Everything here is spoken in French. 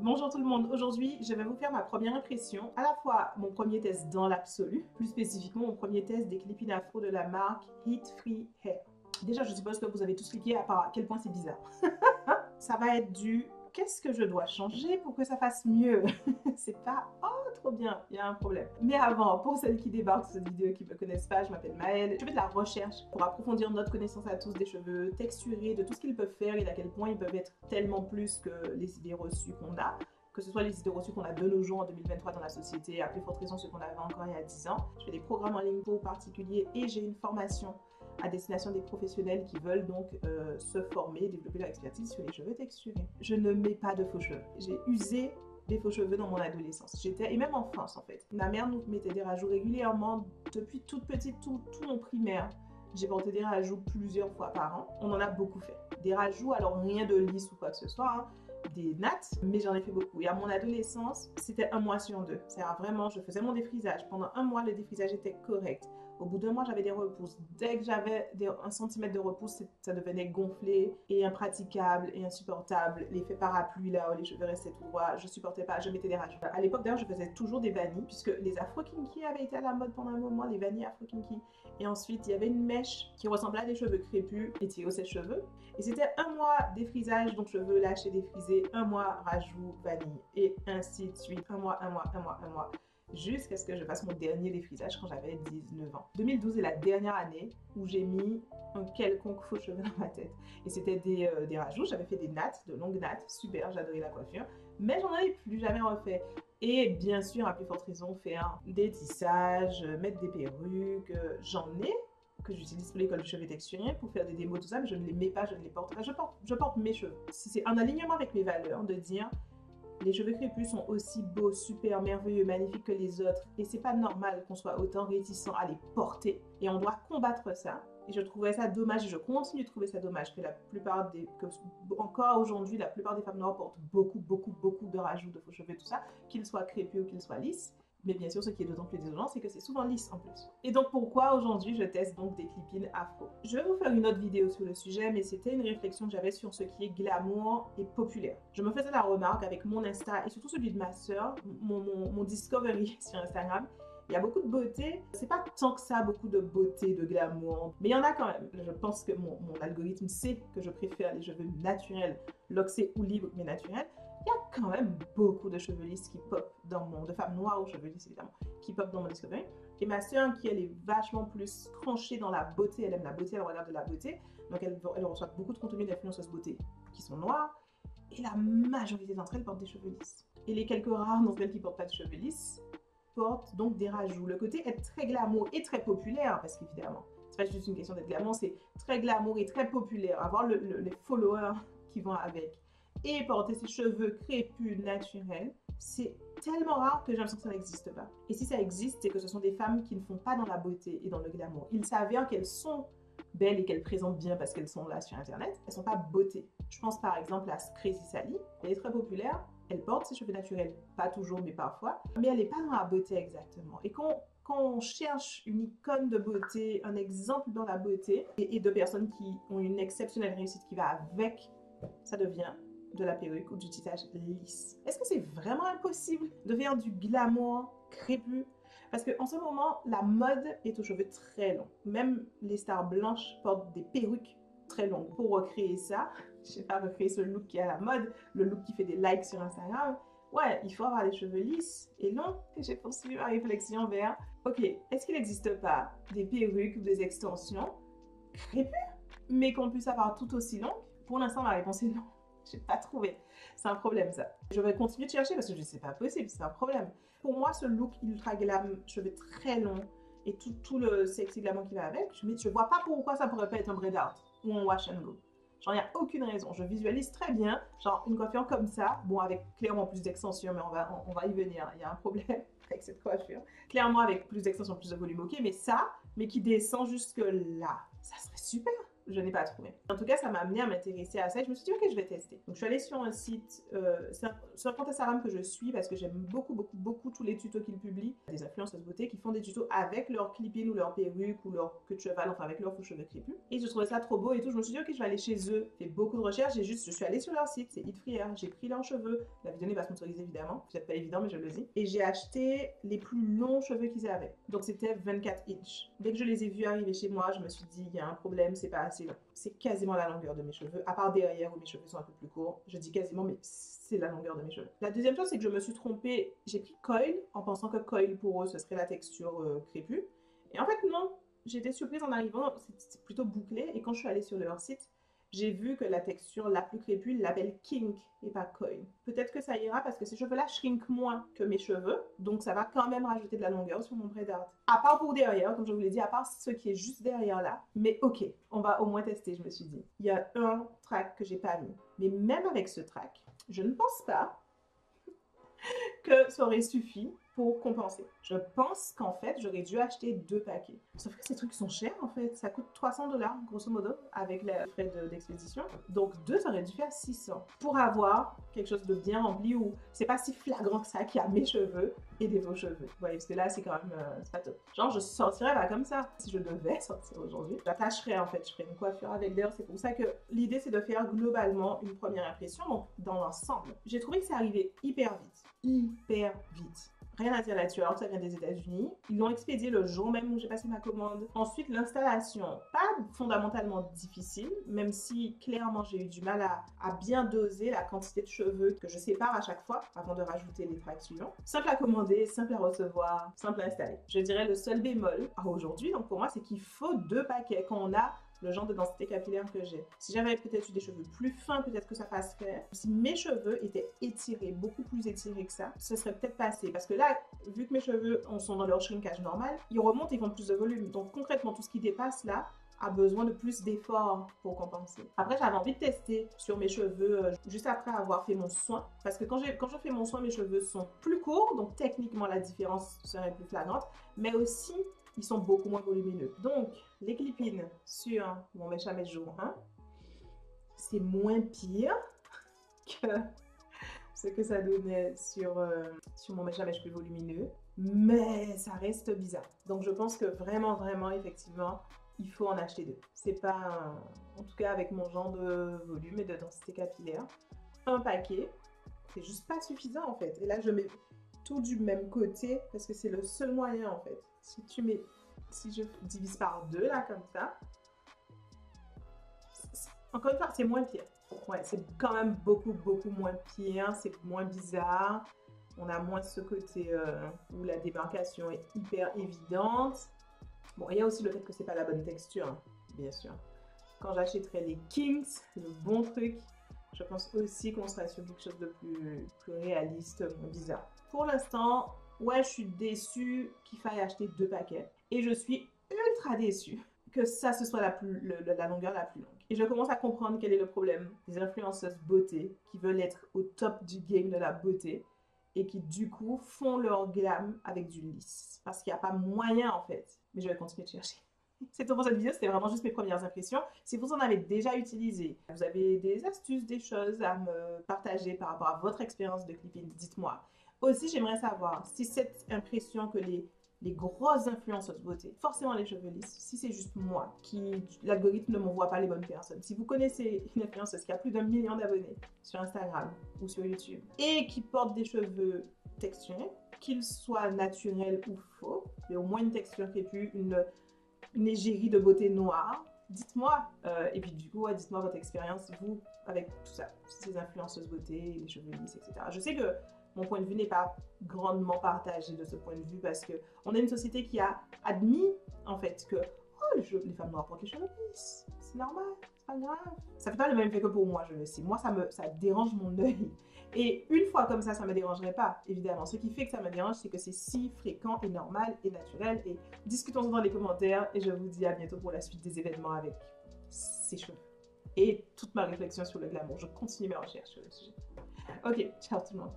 Bonjour tout le monde, aujourd'hui je vais vous faire ma première impression, à la fois mon premier test dans l'absolu, plus spécifiquement mon premier test des clip-in afro de la marque Heat Free Hair. Déjà je suppose que vous avez tous cliqué à part à quel point c'est bizarre. Ça va être du qu'est-ce que je dois changer pour que ça fasse mieux. C'est pas oh trop bien, il y a un problème. Mais avant, pour celles qui débarquent sur cette vidéo qui ne me connaissent pas, je m'appelle Maëlle. Je fais de la recherche pour approfondir notre connaissance à tous des cheveux texturés, de tout ce qu'ils peuvent faire et d'à quel point ils peuvent être tellement plus que les idées reçues qu'on a. Que ce soit les idées reçues qu'on a de nos jours en 2023 dans la société, à plus forte raison ce qu'on avait encore il y a 10 ans. Je fais des programmes en ligne pour particuliers et j'ai une formation à destination des professionnels qui veulent donc se former, développer leur expertise sur les cheveux texturés. Je ne mets pas de faux cheveux. J'ai usé des faux cheveux dans mon adolescence. Et même en France en fait. Ma mère nous mettait des rajouts régulièrement depuis toute petite, tout mon primaire. J'ai porté des rajouts plusieurs fois par an. On en a beaucoup fait. Des rajouts, alors rien de lisse ou quoi que ce soit, hein, des nattes, mais j'en ai fait beaucoup. Et à mon adolescence, c'était 1 mois sur 2. C'est-à-dire vraiment, je faisais mon défrisage. Pendant 1 mois, le défrisage était correct. Au bout d'1 mois, j'avais des repousses. Dès que j'avais 1 centimètre de repousse, ça devenait gonflé et impraticable et insupportable. L'effet parapluie là où les cheveux restaient tout droits, je supportais pas, je mettais des rajouts. À l'époque d'ailleurs, je faisais toujours des vanilles puisque les afro kinky avaient été à la mode pendant un moment, les vanilles afro kinky. Et ensuite, il y avait une mèche qui ressemblait à des cheveux crépus et tirée au sèche-cheveux. Et c'était 1 mois défrisage, donc cheveux lâchés, défrisés, 1 mois rajout, vanille et ainsi de suite. 1 mois, 1 mois, 1 mois, 1 mois. Jusqu'à ce que je fasse mon dernier défrisage quand j'avais 19 ans. 2012 est la dernière année où j'ai mis un quelconque faux cheveux dans ma tête. Et c'était des rajouts, j'avais fait des nattes, de longues nattes, super, j'adorais la coiffure, mais j'en avais plus jamais refait. Et bien sûr, à plus forte raison, faire des tissages, mettre des perruques, j'en ai, que j'utilise pour l'école du cheveu texturé pour faire des démos, tout ça, mais je ne les mets pas, je ne les porte pas, je porte mes cheveux. C'est un alignement avec mes valeurs de dire les cheveux crépus sont aussi beaux, super, merveilleux, magnifiques que les autres. Et c'est pas normal qu'on soit autant réticent à les porter. Et on doit combattre ça. Et je trouvais ça dommage, et je continue de trouver ça dommage que encore aujourd'hui, la plupart des femmes noires portent beaucoup de rajouts de faux cheveux, tout ça, qu'ils soient crépus ou qu'ils soient lisses. Mais bien sûr, ce qui est d'autant plus désolant, c'est que c'est souvent lisse en plus. Et donc pourquoi aujourd'hui je teste donc des clip-in afro? Je vais vous faire une autre vidéo sur le sujet, mais c'était une réflexion que j'avais sur ce qui est glamour et populaire. Je me faisais la remarque avec mon Insta et surtout celui de ma soeur, mon Discovery sur Instagram. Il y a beaucoup de beauté, c'est pas tant que ça beaucoup de beauté, de glamour, mais il y en a quand même. Je pense que mon algorithme sait que je préfère les cheveux naturels, loxés ou libres, mais naturels. Il y a quand même beaucoup de cheveux lisses qui pop dans de femmes noires aux cheveux lisses évidemment, qui pop dans mon Discovery. Et ma soeur qui elle est vachement plus tranchée dans la beauté, elle aime la beauté, elle regarde de la beauté, donc elle reçoit beaucoup de contenu d'influenceuses beauté qui sont noires, et la majorité d'entre elles portent des cheveux lisses. Et les quelques rares d'entre elles qui portent pas de cheveux lisses portent donc des rajouts. Le côté est très glamour et très populaire, parce qu'évidemment, c'est pas juste une question d'être glamour, c'est très glamour et très populaire, avoir les followers qui vont avec. Et porter ses cheveux crépus naturels, c'est tellement rare que j'ai l'impression que ça n'existe pas. Et si ça existe, c'est que ce sont des femmes qui ne font pas dans la beauté et dans le glamour. Il s'avère qu'elles sont belles et qu'elles présentent bien parce qu'elles sont là sur internet. Elles ne sont pas beauté. Je pense par exemple à Crazy Sally. Elle est très populaire. Elle porte ses cheveux naturels, pas toujours mais parfois. Mais elle n'est pas dans la beauté exactement. Et quand on cherche une icône de beauté, un exemple dans la beauté, et de personnes qui ont une exceptionnelle réussite qui va avec, ça devient de la perruque ou du tissage lisse. Est-ce que c'est vraiment impossible de faire du glamour crépus? Parce qu'en ce moment, la mode est aux cheveux très longs. Même les stars blanches portent des perruques très longues. Pour recréer ça, je sais pas, recréer ce look qui est à la mode, le look qui fait des likes sur Instagram, ouais, il faut avoir les cheveux lisses et longs. Et j'ai poursuivi ma réflexion vers, ok, est-ce qu'il n'existe pas des perruques ou des extensions crépus, mais qu'on puisse avoir tout aussi longues? Pour l'instant, ma réponse est non. J'ai pas trouvé. C'est un problème ça. Je vais continuer de chercher parce que je sais pas possible, c'est un problème. Pour moi, ce look ultra glam, cheveux très longs et tout le sexy glamour qui va avec, je vois pas pourquoi ça pourrait pas être un braid art ou un wash and go. Genre, il n'y a aucune raison. Je visualise très bien, genre une coiffure comme ça, bon, avec clairement plus d'extension, mais on va y venir. Il y a un problème avec cette coiffure. Clairement avec plus d'extension, plus de volume, ok, mais ça, mais qui descend jusque là, ça serait super. je n'ai pas trouvé. En tout cas, ça m'a amené à m'intéresser à ça et je me suis dit, ok, je vais tester. Donc, je suis allée sur un site, c'est un compte Instagram que je suis parce que j'aime beaucoup tous les tutos qu'ils publient. Des influenceuses beauté qui font des tutos avec leur clip-in ou leur perruque ou leur queue de cheval, enfin avec leur faux cheveux crépus. Et je trouvais ça trop beau et tout. Je me suis dit, ok, je vais aller chez eux. J'ai fait beaucoup de recherches. Je suis allée sur leur site, c'est Hit Free Hair. J'ai pris leurs cheveux. La vidéo n'est pas sponsorisée évidemment. C'est pas évident, mais je le dis. Et j'ai acheté les plus longs cheveux qu'ils avaient. Donc, c'était 24 inches. Dès que je les ai vus arriver chez moi, je me suis dit, il y a un problème, c'est pas assez long. C'est quasiment la longueur de mes cheveux, à part derrière où mes cheveux sont un peu plus courts. Je dis quasiment, mais c'est la longueur de mes cheveux. La deuxième chose, c'est que je me suis trompée. J'ai pris coil en pensant que coil pour eux, ce serait la texture crépue. Et en fait, non. J'étais surprise en arrivant, c'est plutôt bouclé. Et quand je suis allée sur leur site, j'ai vu que la texture la plus crépue l'appelle kink et pas coil. Peut-être que ça ira parce que ces cheveux-là shrink moins que mes cheveux. Donc ça va quand même rajouter de la longueur sur mon trait d'art. À part pour derrière, comme je vous l'ai dit, à part ce qui est juste derrière là. Mais ok, on va au moins tester, je me suis dit. Il y a un track que j'ai pas mis. Mais même avec ce track, je ne pense pas que ça aurait suffi pour compenser. Je pense qu'en fait, j'aurais dû acheter 2 paquets. Sauf que ces trucs sont chers en fait. Ça coûte 300 $, grosso modo, avec les frais d'expédition. Donc 2, ça aurait dû faire 600 pour avoir quelque chose de bien rempli où c'est pas si flagrant que ça qu'il y a mes cheveux et des faux cheveux. Vous voyez, parce que là, c'est quand même c'est pas top. Genre, je sortirais pas comme ça. Si je devais sortir aujourd'hui, j'attacherais en fait. Je ferais une coiffure avec. D'ailleurs, c'est pour ça que l'idée, c'est de faire globalement une première impression, donc dans l'ensemble. J'ai trouvé que c'est arrivé hyper vite. Hyper vite. Rien à dire là-dessus, alors que ça vient des États-Unis. Ils l'ont expédié le jour même où j'ai passé ma commande. Ensuite, l'installation, pas fondamentalement difficile, même si clairement j'ai eu du mal à bien doser la quantité de cheveux que je sépare à chaque fois avant de rajouter les tracks suivants. Simple à commander, simple à recevoir, simple à installer. Je dirais le seul bémol aujourd'hui, donc pour moi, c'est qu'il faut 2 paquets quand on a le genre de densité capillaire que j'ai. Si j'avais peut-être eu des cheveux plus fins, peut-être que ça passerait. Si mes cheveux étaient étirés, beaucoup plus étirés que ça, ce serait peut-être passé. Parce que là, vu que mes cheveux sont dans leur shrinkage normal, ils remontent, ils font plus de volume. Donc concrètement, tout ce qui dépasse là a besoin de plus d'efforts pour compenser. Après, j'avais envie de tester sur mes cheveux juste après avoir fait mon soin. Parce que quand je fais mon soin, mes cheveux sont plus courts. Donc techniquement, la différence serait plus flagrante. Mais aussi, ils sont beaucoup moins volumineux. Donc, les clip-in sur mon mèche à mèche jour 1, c'est moins pire que ce que ça donnait sur mon mèche à mèche plus volumineux. Mais ça reste bizarre. Donc, je pense que vraiment, effectivement, il faut en acheter 2. C'est pas, en tout cas avec mon genre de volume et de densité capillaire, un paquet, c'est juste pas suffisant en fait. Et là, je mets tout du même côté parce que c'est le seul moyen en fait. Si je divise par 2 là comme ça, encore une fois, c'est moins pire. Ouais, c'est quand même beaucoup moins pire, c'est moins bizarre. On a moins ce côté où la démarcation est hyper évidente. Bon, il y a aussi le fait que c'est pas la bonne texture, hein, bien sûr. Quand j'achèterai les Kings, le bon truc, je pense aussi qu'on sera sur quelque chose de plus réaliste, moins bizarre. Pour l'instant, ouais, je suis déçue qu'il faille acheter 2 paquets. Et je suis ultra déçue que ça, ce soit la longueur la plus longue. Et je commence à comprendre quel est le problème des influenceuses beauté qui veulent être au top du game de la beauté et qui, du coup, font leur glam avec du lisse. Parce qu'il n'y a pas moyen, en fait. Mais je vais continuer de chercher. C'est tout pour cette vidéo, c'était vraiment juste mes premières impressions. Si vous en avez déjà utilisé, vous avez des astuces, des choses à me partager par rapport à votre expérience de clipping, dites-moi. Aussi, j'aimerais savoir si cette impression que les grosses influenceuses beauté, forcément les cheveux lisses, si c'est juste moi, l'algorithme ne m'envoie pas les bonnes personnes. Si vous connaissez une influenceuse qui a plus d'1 million d'abonnés sur Instagram ou sur YouTube et qui porte des cheveux texturés, qu'ils soient naturels ou faux, mais au moins une texture crépue, une égérie de beauté noire, dites-moi. Et puis du coup, ouais, dites-moi votre expérience, vous, avec tout ça, ces influenceuses beauté, les cheveux lisses, etc. Je sais que mon point de vue n'est pas grandement partagé de ce point de vue parce qu'on a une société qui a admis en fait que oh, les femmes noires portent les cheveux lisses, c'est normal, c'est pas grave. Ça fait pas le même effet que pour moi, je le sais. Moi, ça dérange mon œil. Et une fois comme ça me dérangerait pas, évidemment. Ce qui fait que ça me dérange, c'est que c'est si fréquent et normal et naturel. Et discutons dans les commentaires et je vous dis à bientôt pour la suite des événements avec ces cheveux. Et toute ma réflexion sur le glamour. Je continue mes recherches sur le sujet. Ok, ciao tout le monde.